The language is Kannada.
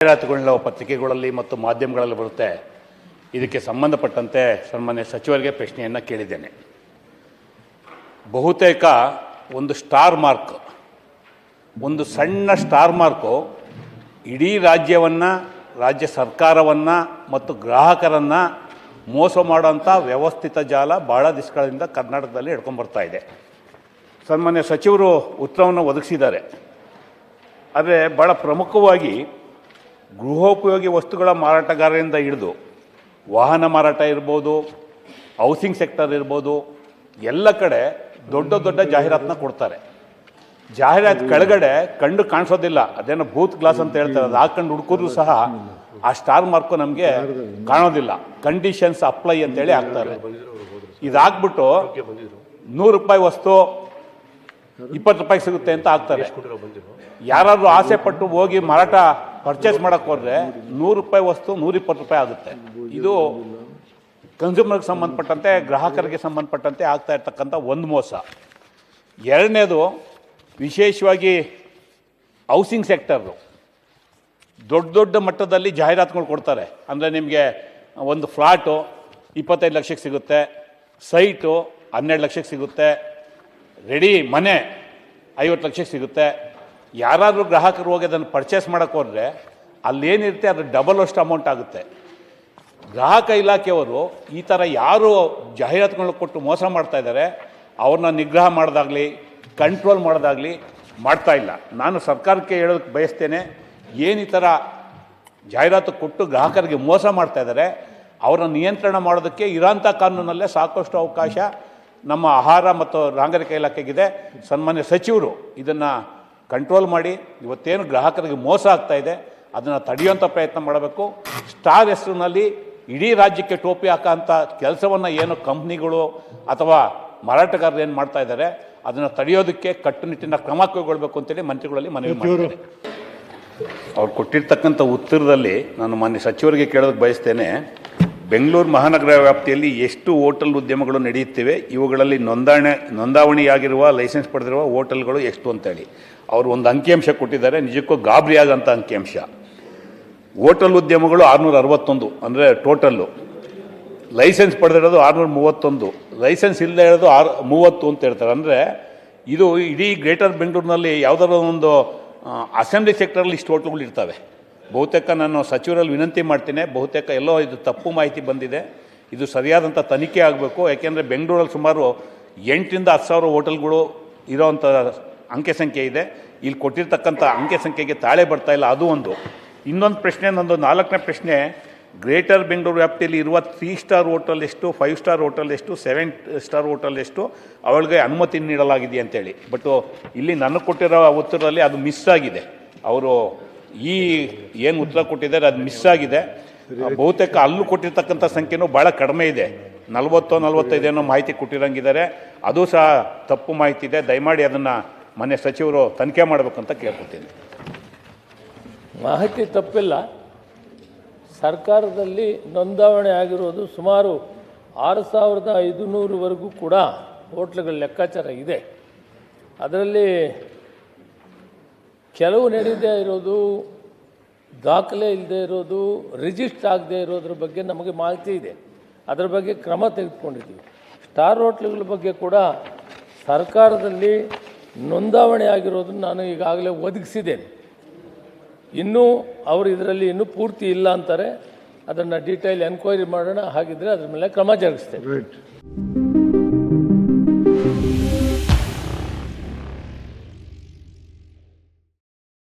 ಜಾಹೀರಾತುಗಳನ್ನ ಪತ್ರಿಕೆಗಳಲ್ಲಿ ಮತ್ತು ಮಾಧ್ಯಮಗಳಲ್ಲಿ ಬರುತ್ತೆ. ಇದಕ್ಕೆ ಸಂಬಂಧಪಟ್ಟಂತೆ ಸನ್ಮಾನ್ಯ ಸಚಿವರಿಗೆ ಪ್ರಶ್ನೆಯನ್ನು ಕೇಳಿದ್ದೇನೆ. ಬಹುತೇಕ ಒಂದು ಸ್ಟಾರ್ ಮಾರ್ಕ್, ಒಂದು ಸಣ್ಣ ಸ್ಟಾರ್ ಮಾರ್ಕು ಇಡೀ ರಾಜ್ಯವನ್ನು, ರಾಜ್ಯ ಸರ್ಕಾರವನ್ನು ಮತ್ತು ಗ್ರಾಹಕರನ್ನು ಮೋಸ ಮಾಡೋಂಥ ವ್ಯವಸ್ಥಿತ ಜಾಲ ಭಾಳ ದಿವಸಗಳಿಂದ ಕರ್ನಾಟಕದಲ್ಲಿ ಹಿಡ್ಕೊಂಡ್ಬರ್ತಾ ಇದೆ. ಸನ್ಮಾನ್ಯ ಸಚಿವರು ಉತ್ತರವನ್ನು ಒದಗಿಸಿದ್ದಾರೆ. ಆದರೆ ಭಾಳ ಪ್ರಮುಖವಾಗಿ ಗೃಹೋಪಯೋಗಿ ವಸ್ತುಗಳ ಮಾರಾಟಗಾರರಿಂದ ಹಿಡಿದು ವಾಹನ ಮಾರಾಟ ಇರ್ಬೋದು, ಹೌಸಿಂಗ್ ಸೆಕ್ಟರ್ ಇರ್ಬೋದು, ಎಲ್ಲ ಕಡೆ ದೊಡ್ಡ ದೊಡ್ಡ ಜಾಹೀರಾತನ್ನ ಕೊಡ್ತಾರೆ. ಜಾಹೀರಾತು ಕೆಳಗಡೆ ಕಂಡು ಕಾಣಿಸೋದಿಲ್ಲ, ಅದೇನೋ ಬೂತ್ ಗ್ಲಾಸ್ ಅಂತ ಹೇಳ್ತಾರೆ, ಅದು ಹಾಕೊಂಡು ಹುಡುಕಿದ್ರು ಸಹ ಆ ಸ್ಟಾರ್ ಮಾರ್ಕು ನಮಗೆ ಕಾಣೋದಿಲ್ಲ. ಕಂಡೀಷನ್ಸ್ ಅಪ್ಲೈ ಅಂತೇಳಿ ಹಾಕ್ತಾರೆ. ಇದಾಗ್ಬಿಟ್ಟು 100 ರೂಪಾಯಿ ವಸ್ತು 20 ರೂಪಾಯಿಗೆ ಸಿಗುತ್ತೆ ಅಂತ ಹಾಕ್ತಾರೆ. ಯಾರಾದರೂ ಆಸೆ ಪಟ್ಟು ಹೋಗಿ ಮಾರಾಟ ಪರ್ಚೇಸ್ ಮಾಡೋಕ್ಕೆ ಹೋದರೆ 100 ರೂಪಾಯಿ ವಸ್ತು 120 ರೂಪಾಯಿ ಆಗುತ್ತೆ. ಇದು ಕನ್ಸ್ಯೂಮರ್ಗೆ ಸಂಬಂಧಪಟ್ಟಂತೆ, ಗ್ರಾಹಕರಿಗೆ ಸಂಬಂಧಪಟ್ಟಂತೆ ಆಗ್ತಾ ಇರ್ತಕ್ಕಂಥ ಒಂದು ಮೋಸ. ಎರಡನೇದು, ವಿಶೇಷವಾಗಿ ಹೌಸಿಂಗ್ ಸೆಕ್ಟರು ದೊಡ್ಡ ದೊಡ್ಡ ಮಟ್ಟದಲ್ಲಿ ಜಾಹೀರಾತುಗಳು ಕೊಡ್ತಾರೆ. ಅಂದರೆ ನಿಮಗೆ ಒಂದು ಫ್ಲಾಟು 25 ಲಕ್ಷಕ್ಕೆ ಸಿಗುತ್ತೆ, ಸೈಟು 12 ಲಕ್ಷಕ್ಕೆ ಸಿಗುತ್ತೆ, ರೆಡಿ ಮನೆ 50 ಲಕ್ಷಕ್ಕೆ ಸಿಗುತ್ತೆ. ಯಾರಾದರೂ ಗ್ರಾಹಕರು ಹೋಗಿ ಅದನ್ನು ಪರ್ಚೇಸ್ ಮಾಡೋಕ್ಕೆ ಹೋದರೆ ಅಲ್ಲೇನಿರುತ್ತೆ ಅದು ಡಬಲ್ ಅಷ್ಟು ಅಮೌಂಟ್ ಆಗುತ್ತೆ. ಗ್ರಾಹಕ ಇಲಾಖೆಯವರು ಈ ಥರ ಯಾರು ಜಾಹೀರಾತುಗಳನ್ನ ಕೊಟ್ಟು ಮೋಸ ಮಾಡ್ತಾ ಇದ್ದಾರೆ ಅವ್ರನ್ನ ನಿಗ್ರಹ ಮಾಡೋದಾಗಲಿ, ಕಂಟ್ರೋಲ್ ಮಾಡೋದಾಗಲಿ ಮಾಡ್ತಾ ಇಲ್ಲ. ನಾನು ಸರ್ಕಾರಕ್ಕೆ ಹೇಳೋದಕ್ಕೆ ಬಯಸ್ತೇನೆ, ಏನು ಈ ಥರ ಜಾಹೀರಾತು ಕೊಟ್ಟು ಗ್ರಾಹಕರಿಗೆ ಮೋಸ ಮಾಡ್ತಾ ಇದ್ದಾರೆ ಅವ್ರನ್ನ ನಿಯಂತ್ರಣ ಮಾಡೋದಕ್ಕೆ ಇರೋಂಥ ಕಾನೂನಲ್ಲೇ ಸಾಕಷ್ಟು ಅವಕಾಶ ನಮ್ಮ ಆಹಾರ ಮತ್ತು ನಾಗರಿಕ ಇಲಾಖೆಗಿದೆ. ಸನ್ಮಾನ್ಯ ಸಚಿವರು ಇದನ್ನು ಕಂಟ್ರೋಲ್ ಮಾಡಿ ಇವತ್ತೇನು ಗ್ರಾಹಕರಿಗೆ ಮೋಸ ಆಗ್ತಾ ಇದೆ ಅದನ್ನು ತಡೆಯುವಂಥ ಪ್ರಯತ್ನ ಮಾಡಬೇಕು. ಸ್ಟಾರ್ ಹೆಸರಿನಲ್ಲಿ ಇಡೀ ರಾಜ್ಯಕ್ಕೆ ಟೋಪಿ ಹಾಕೋಂಥ ಕೆಲಸವನ್ನು ಏನು ಕಂಪ್ನಿಗಳು ಅಥವಾ ಮಾರಾಟಗಾರರು ಏನು ಮಾಡ್ತಾ ಇದ್ದಾರೆ ಅದನ್ನು ತಡೆಯೋದಕ್ಕೆ ಕಟ್ಟುನಿಟ್ಟಿನ ಕ್ರಮ ಕೈಗೊಳ್ಳಬೇಕು ಅಂತೇಳಿ ಮಂತ್ರಿಗಳಲ್ಲಿ ಮನವಿ ಮಾಡ್ತಾರೆ. ಅವ್ರು ಕೊಟ್ಟಿರ್ತಕ್ಕಂಥ ಉತ್ತರದಲ್ಲಿ ನಾನು ಮಾನ್ಯ ಸಚಿವರಿಗೆ ಕೇಳೋದಕ್ಕೆ ಬಯಸ್ತೇನೆ, ಬೆಂಗಳೂರು ಮಹಾನಗರ ವ್ಯಾಪ್ತಿಯಲ್ಲಿ ಎಷ್ಟು ಹೋಟೆಲ್ ಉದ್ಯಮಗಳು ನಡೆಯುತ್ತಿವೆ, ಇವುಗಳಲ್ಲಿ ನೋಂದಾವಣಿಯಾಗಿರುವ ಲೈಸೆನ್ಸ್ ಪಡೆದಿರುವ ಹೋಟೆಲ್ಗಳು ಎಷ್ಟು ಅಂತೇಳಿ ಅವರು ಒಂದು ಅಂಕಿಅಂಶ ಕೊಟ್ಟಿದ್ದಾರೆ. ನಿಜಕ್ಕೂ ಗಾಬರಿ ಆಗೋಂಥ ಅಂಕಿಅಂಶ. ಹೋಟೆಲ್ ಉದ್ಯಮಗಳು 661 ಅಂದರೆ ಟೋಟಲ್ಲು, ಲೈಸೆನ್ಸ್ ಪಡೆದಿರೋದು 631, ಲೈಸೆನ್ಸ್ ಇಲ್ಲದೆ ಇರೋದು 30 ಅಂತ ಹೇಳ್ತಾರೆ. ಅಂದರೆ ಇದು ಇಡೀ ಗ್ರೇಟರ್ ಬೆಂಗಳೂರಿನಲ್ಲಿ ಯಾವುದಾದ್ರು ಒಂದು ಅಸೆಂಬ್ಲಿ ಸೆಕ್ಟರಲ್ಲಿ ಇಷ್ಟು ಹೋಟೆಲ್ಗಳು ಇರ್ತವೆ. ಬಹುತೇಕ ನಾನು ಸಚಿವರಲ್ಲಿ ವಿನಂತಿ ಮಾಡ್ತೀನಿ, ಬಹುತೇಕ ಎಲ್ಲೋ ಇದು ತಪ್ಪು ಮಾಹಿತಿ ಬಂದಿದೆ, ಇದು ಸರಿಯಾದಂಥ ತನಿಖೆ ಆಗಬೇಕು. ಯಾಕೆಂದರೆ ಬೆಂಗಳೂರಲ್ಲಿ ಸುಮಾರು 8ರಿಂದ 10 ಸಾವಿರ ಹೋಟೆಲ್ಗಳು ಇರೋವಂಥ ಅಂಕೆ ಸಂಖ್ಯೆ ಇದೆ. ಇಲ್ಲಿ ಕೊಟ್ಟಿರ್ತಕ್ಕಂಥ ಅಂಕೆ ಸಂಖ್ಯೆಗೆ ತಾಳೆ ಬರ್ತಾ ಇಲ್ಲ, ಅದು ಒಂದು. ಇನ್ನೊಂದು ಪ್ರಶ್ನೆ, ನಂದು 4ನೇ ಪ್ರಶ್ನೆ, ಗ್ರೇಟರ್ ಬೆಂಗಳೂರು ವ್ಯಾಪ್ತಿಯಲ್ಲಿ ಇರುವ 3 ಸ್ಟಾರ್ ಹೋಟೆಲ್ ಎಷ್ಟು, 5 ಸ್ಟಾರ್ ಹೋಟೆಲ್ ಎಷ್ಟು, 7 ಸ್ಟಾರ್ ಹೋಟೆಲ್ ಎಷ್ಟು, ಅವಳಿಗೆ ಅನುಮತಿ ನೀಡಲಾಗಿದೆ ಅಂತೇಳಿ. ಬಟ್ಟು ಇಲ್ಲಿ ನನಗೆ ಕೊಟ್ಟಿರೋ ಉತ್ತರದಲ್ಲಿ ಅದು ಮಿಸ್ ಆಗಿದೆ. ಅವರು ಈ ಏನು ಉತ್ತರ ಕೊಟ್ಟಿದ್ದಾರೆ ಅದು ಮಿಸ್ ಆಗಿದೆ. ಬಹುತೇಕ ಅಲ್ಲೂ ಕೊಟ್ಟಿರ್ತಕ್ಕಂಥ ಸಂಖ್ಯೆನೂ ಭಾಳ ಕಡಿಮೆ ಇದೆ, 40-45 ಏನೋ ಮಾಹಿತಿ ಕೊಟ್ಟಿರೋಂಗಿದ್ದಾರೆ. ಅದು ಸಹ ತಪ್ಪು ಮಾಹಿತಿ ಇದೆ. ದಯಮಾಡಿ ಅದನ್ನು ಮನೆ ಸಚಿವರು ತನಿಖೆ ಮಾಡಬೇಕಂತ ಕೇಳ್ಕೊತೀನಿ. ಮಾಹಿತಿ ತಪ್ಪಿಲ್ಲ. ಸರ್ಕಾರದಲ್ಲಿ ನೋಂದಾವಣೆ ಆಗಿರೋದು ಸುಮಾರು 6500ವರೆಗೂ ಕೂಡ ಹೋಟ್ಲುಗಳ ಲೆಕ್ಕಾಚಾರ ಇದೆ. ಅದರಲ್ಲಿ ಕೆಲವು ನಡೀದೇ ಇರೋದು, ದಾಖಲೆ ಇಲ್ಲದೆ ಇರೋದು, ರಿಜಿಸ್ಟರ್ ಆಗದೆ ಇರೋದ್ರ ಬಗ್ಗೆ ನಮಗೆ ಮಾಹಿತಿ ಇದೆ. ಅದರ ಬಗ್ಗೆ ಕ್ರಮ ತೆಗೆದುಕೊಂಡಿದ್ದೀವಿ. ಸ್ಟಾರ್ ಹೋಟ್ಲುಗಳ ಬಗ್ಗೆ ಕೂಡ ಸರ್ಕಾರದಲ್ಲಿ ನೋಂದಾವಣೆ ಆಗಿರೋದನ್ನು ನಾನು ಈಗಾಗಲೇ ಒದಗಿಸಿದ್ದೇನೆ. ಇನ್ನೂ ಅವರು ಇದರಲ್ಲಿ ಇನ್ನೂ ಪೂರ್ತಿ ಇಲ್ಲ ಅಂತಾರೆ. ಅದನ್ನು ಡೀಟೇಲ್ ಎನ್ಕ್ವೈರಿ ಮಾಡೋಣ, ಹಾಗಿದ್ದರೆ ಅದ್ರ ಮೇಲೆ ಕ್ರಮ ಜರುಗಿಸ್ತೇನೆ.